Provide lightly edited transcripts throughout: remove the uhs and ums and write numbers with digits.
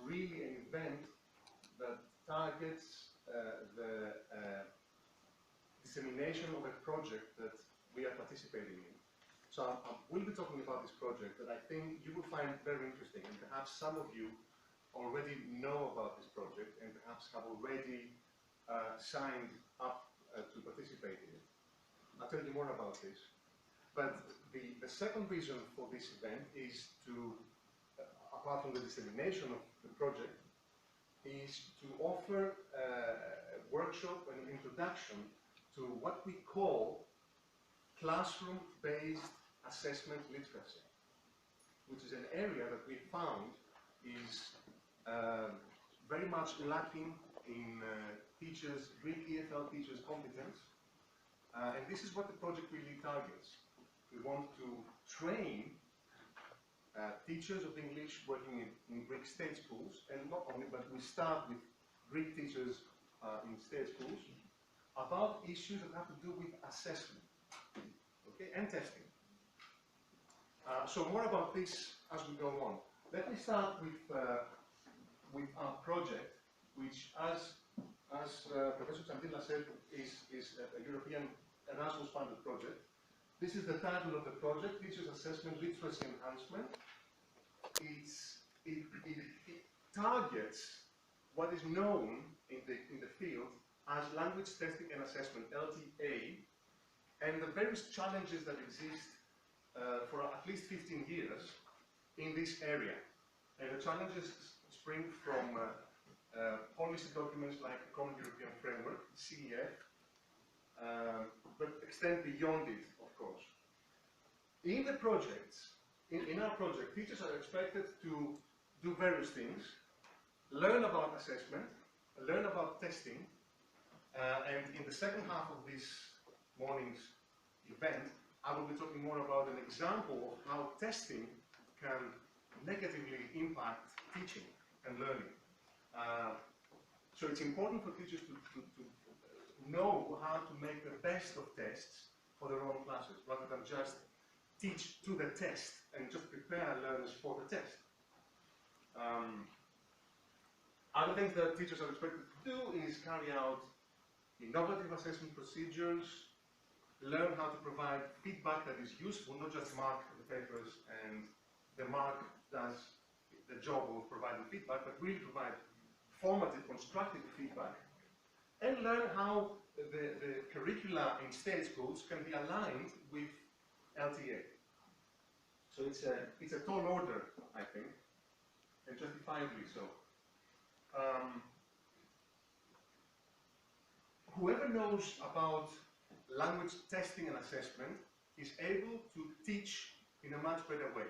really an event that targets the dissemination of a project that we are participating in. So I will be talking about this project that I think you will find very interesting, and perhaps some of you already know about this project and perhaps have already signed up to participate in it. I'll tell you more about this. But the second reason for this event is to, apart from the dissemination of the project, is to offer a workshop and an introduction to what we call classroom-based assessment literacy, which is an area that we found is very much lacking in teachers, Greek EFL teachers' competence, and this is what the project really targets. We want to train teachers of English working in Greek state schools, and not only, but we start with Greek teachers in state schools, about issues that have to do with assessment, okay, and testing. So more about this as we go on. Let me start with our project, which, as Professor Tsantila said, is a European Erasmus-funded project. This is the title of the project: Teachers' Assessment Literacy Enhancement. It targets what is known in the field as language testing and assessment, LTA, and the various challenges that exist for at least 15 years in this area. And the challenges spring from policy documents like the Common European Framework, CEF, but extend beyond it, of course. In the projects, in our project, teachers are expected to do various things: learn about assessment, learn about testing, and in the second half of this morning's event, I will be talking more about an example of how testing can negatively impact teaching and learning. So it's important for teachers to know how to make the best of tests for their own classes, rather than just teach to the test and just prepare learners for the test. Other things that teachers are expected to do is carry out innovative assessment procedures, learn how to provide feedback that is useful, not just mark the papers and the mark does the job of providing feedback, but really provide formative, constructive feedback, and learn how the curricula in state schools can be aligned with LTA. So it's a tall order, I think, and justifiably so. Whoever knows about language testing and assessment is able to teach in a much better way.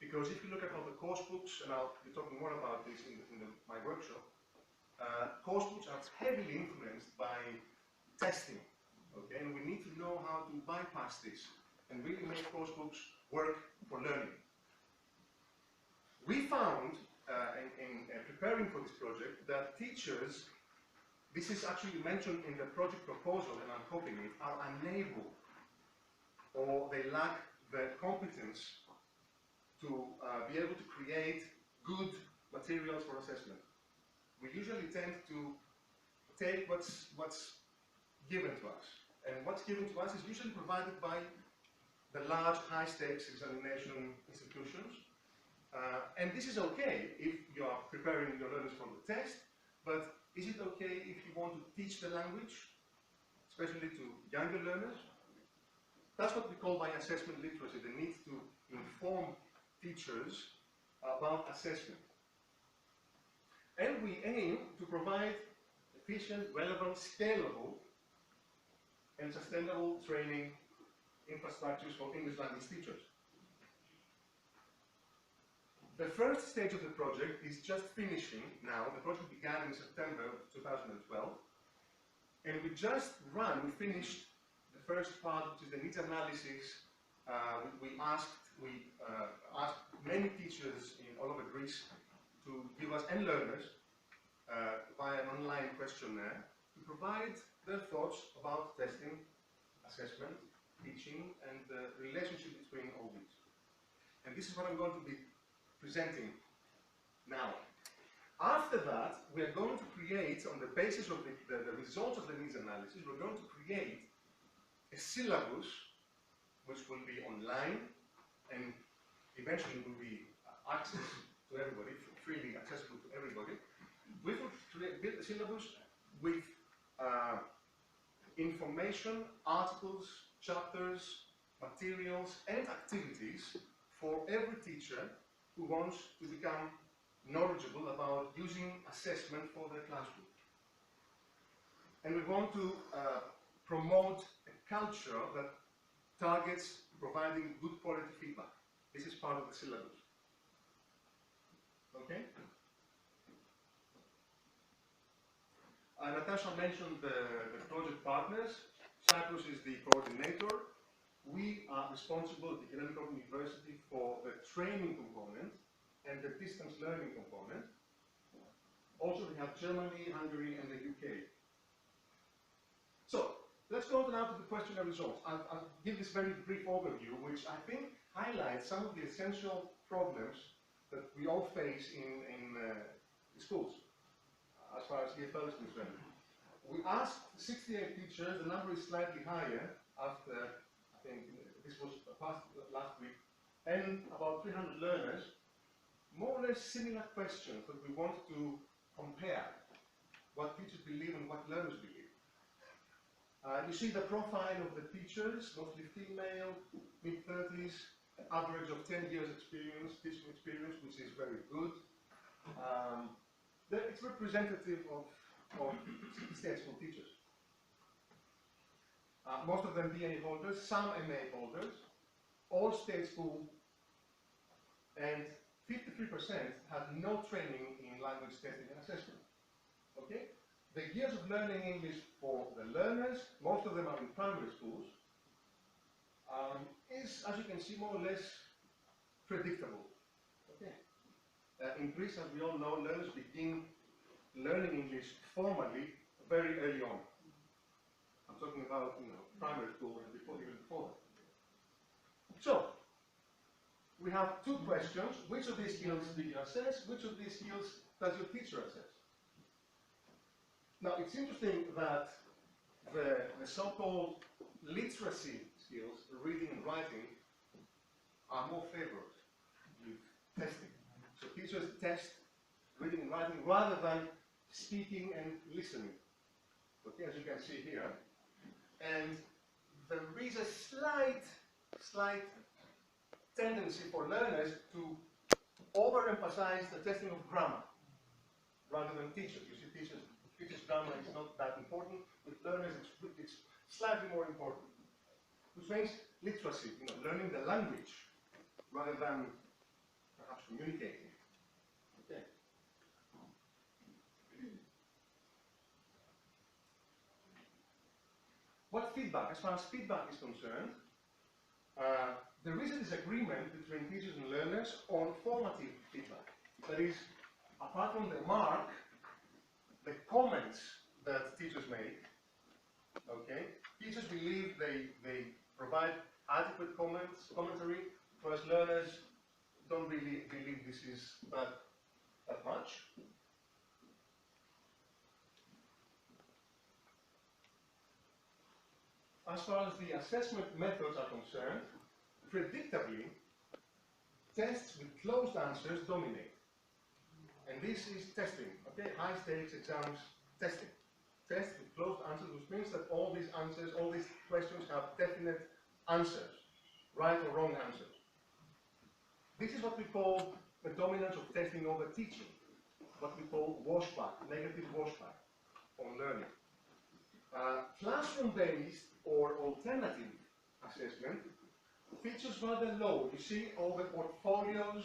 Because if you look at all the course books, and I'll be talking more about this in my workshop, course books are heavily influenced by testing, okay? And we need to know how to bypass this and really make course books work for learning. We found, in preparing for this project, that teachers, this is actually mentioned in the project proposal, and I'm copying it, are unable, or they lack the competence to be able to create good materials for assessment. We usually tend to take what's given to us, and what's given to us is usually provided by the large high-stakes examination institutions, and this is okay if you are preparing your learners for the test, but is it okay if you want to teach the language, especially to younger learners? That's what we call by assessment literacy, the need to inform teachers about assessment. And we aim to provide efficient, relevant, scalable, and sustainable training infrastructures for English language teachers. The first stage of the project is just finishing now. The project began in September 2012, and we finished the first part, which is the needs analysis. We asked many teachers all over Greece to give us, and learners, via an online questionnaire, to provide their thoughts about testing, assessment, teaching, and the relationship between all these. And this is what I'm going to be presenting Now, after that, we are going to create, on the basis of the results of the needs analysis, we're going to create a syllabus which will be online and eventually will be accessed to everybody, freely accessible to everybody. We will build a syllabus with information, articles, chapters, materials, and activities for every teacher who wants to become knowledgeable about using assessment for their classroom. And we want to promote a culture that targets providing good quality feedback. This is part of the syllabus. Okay? Natasha mentioned the project partners. Cyprus is the coordinator. We are responsible at the Hellenic University for the training component and the distance learning component. Also, we have Germany, Hungary, and the UK. So, let's go now to the questionnaire results. I'll give this very brief overview, which I think highlights some of the essential problems that we all face in schools, as far as EFL is concerned. We asked 68 teachers, the number is slightly higher after, I think, this was passed last week, and about 300 learners, more or less similar questions that we want to compare what teachers believe and what learners believe. You see the profile of the teachers, mostly female, mid-30s, average of 10 years experience, teaching experience, which is very good. It's representative of state school teachers. Most of them BA holders, some MA holders, all state school, and 53% had no training in language testing and assessment. Okay? The years of learning English for the learners, most of them are in primary schools, is, as you can see, more or less predictable. Okay? In Greece, as we all know, learners begin learning English formally very early on. I'm talking about, primary school and even before that. So, we have two questions. Which of these skills do you assess? Which of these skills does your teacher assess? Now, it's interesting that the so-called literacy skills, reading and writing, are more favored with testing. So teachers test reading and writing rather than speaking and listening. Okay, as you can see here. And there is a slight tendency for learners to overemphasize the testing of grammar rather than teachers. You see, teachers' grammar is not that important. With learners, it's slightly more important. Which means literacy, learning the language rather than perhaps communicating. Okay. What feedback? As far as feedback is concerned, there is a disagreement between teachers and learners on formative feedback. That is, apart from the mark, the comments that teachers make, okay, teachers believe they provide adequate commentary, whereas learners don't really believe this is that much. As far as the assessment methods are concerned, predictably, tests with closed answers dominate. And this is testing, okay? High stakes exams testing. Tests with closed answers, which means that all these answers, all these questions have definite answers, right or wrong answers. This is what we call the dominance of testing over teaching, what we call washback, negative washback on learning. Classroom-based or alternative assessment features rather low. You see all the portfolios,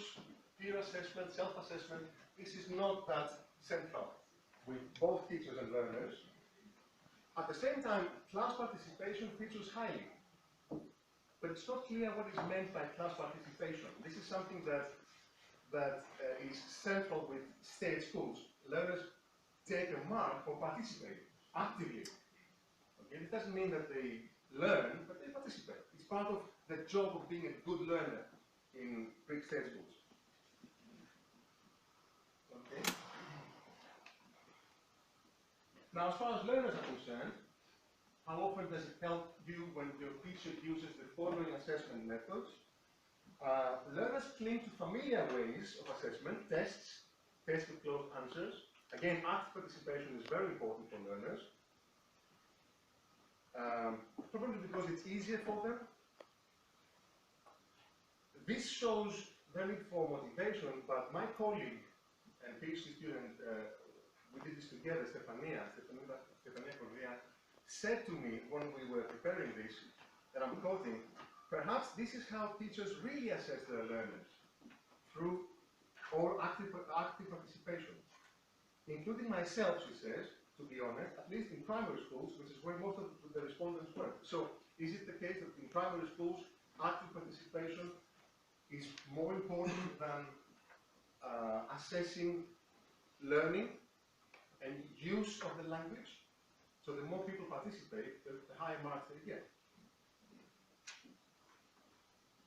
peer assessment, self-assessment. This is not that central with both teachers and learners. At the same time, class participation features highly. But it's not clear what is meant by class participation. This is something that is central with state schools. Learners take a mark for participating actively. Okay? It doesn't mean that they learn, but they participate. It's part of the job of being a good learner in Greek state schools. Now, as far as learners are concerned, how often does it help you when your teacher uses the following assessment methods? Learners cling to familiar ways of assessment, tests, test with closed answers. Again, active participation is very important for learners. Probably because it's easier for them. This shows the need for motivation, but my colleague and PhD student, we did this together, Stefania Correa, said to me when we were preparing this, and I'm quoting, perhaps this is how teachers really assess their learners, through or active participation. Including myself, she says, to be honest, at least in primary schools, which is where most of the respondents work. So, is it the case that in primary schools, active participation is more important than assessing learning and use of the language? So the more people participate, the higher marks they get.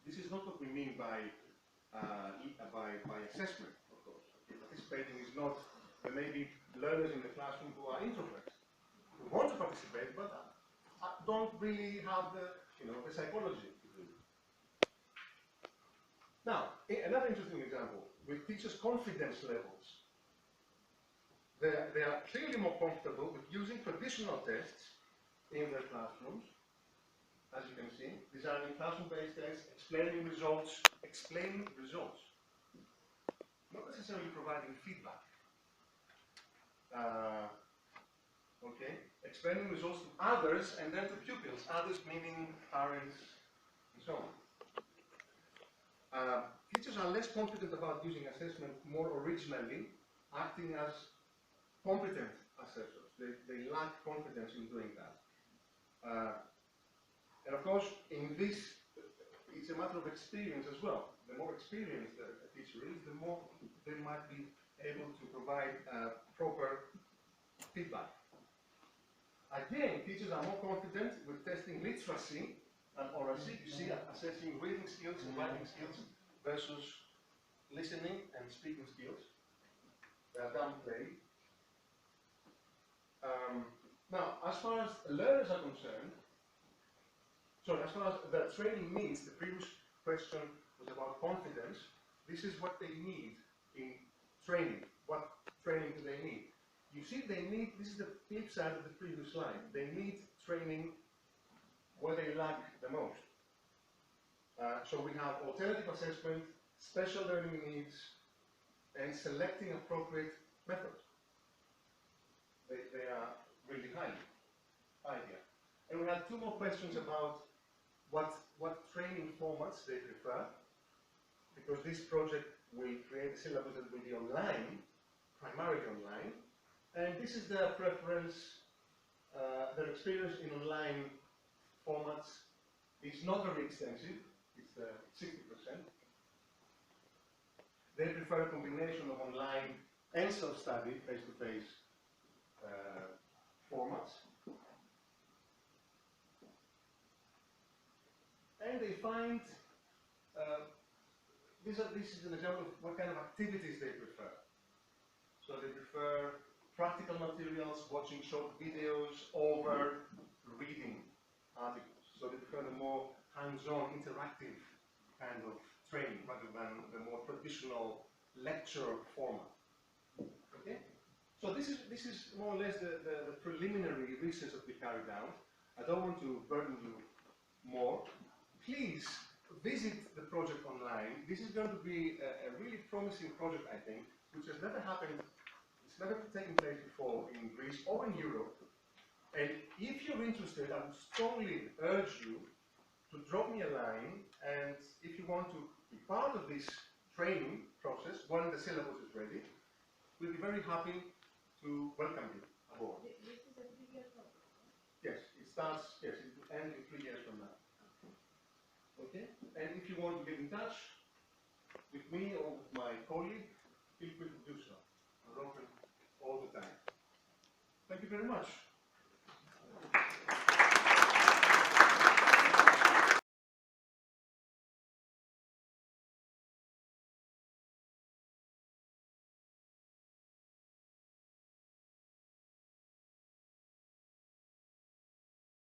This is not what we mean by assessment, of course. Participating is not, there may be learners in the classroom who are introverts, who want to participate, but don't really have the, the psychology to do it. Now, another interesting example, with teachers' confidence levels. They are clearly more comfortable with using traditional tests in their classrooms. As you can see, designing classroom-based tests, explaining results, not necessarily providing feedback. Okay, explaining results to others and then to pupils, others meaning parents and so on. Teachers are less confident about using assessment more originally, acting as competent assessors. They lack confidence in doing that. And of course, in this, it's a matter of experience as well. The more experienced a teacher is, the more they might be able to provide proper feedback. Again, teachers are more confident with testing literacy and oracy. You see, assessing reading skills and writing skills versus listening and speaking skills. They are downplayed. Now, as far as learners are concerned, as far as the training needs, the previous question was about confidence. This is what they need in training. What training do they need? You see, they need, this is the flip side of the previous slide, they need training where they lack the most. So we have alternative assessment, special learning needs, and selecting appropriate methods. They are really high here. And we have two more questions about what training formats they prefer, because this project will create a syllabus that will be online, primarily online, and this is their preference, their experience in online formats is not very extensive, it's 60%. They prefer a combination of online and self-study, face-to-face formats. And they find, this is an example of what kind of activities they prefer. So they prefer practical materials, watching short videos, over reading articles. So they prefer the more hands-on, interactive kind of training rather than the more traditional lecture format. Okay? So this is more or less the preliminary research that we carried out. I don't want to burden you more. Please visit the project online. This is going to be a really promising project, I think, which has never happened, it's never taken place before in Greece or in Europe. And if you're interested, I would strongly urge you to drop me a line, and if you want to be part of this training process, when the syllabus is ready, we'll be very happy to welcome you aboard. This is a 3-year program? Yes, it starts, yes, it will end in 3 years from now. Okay? And if you want to get in touch with me or with my colleague, feel free to do so. I'm open all the time. Thank you very much.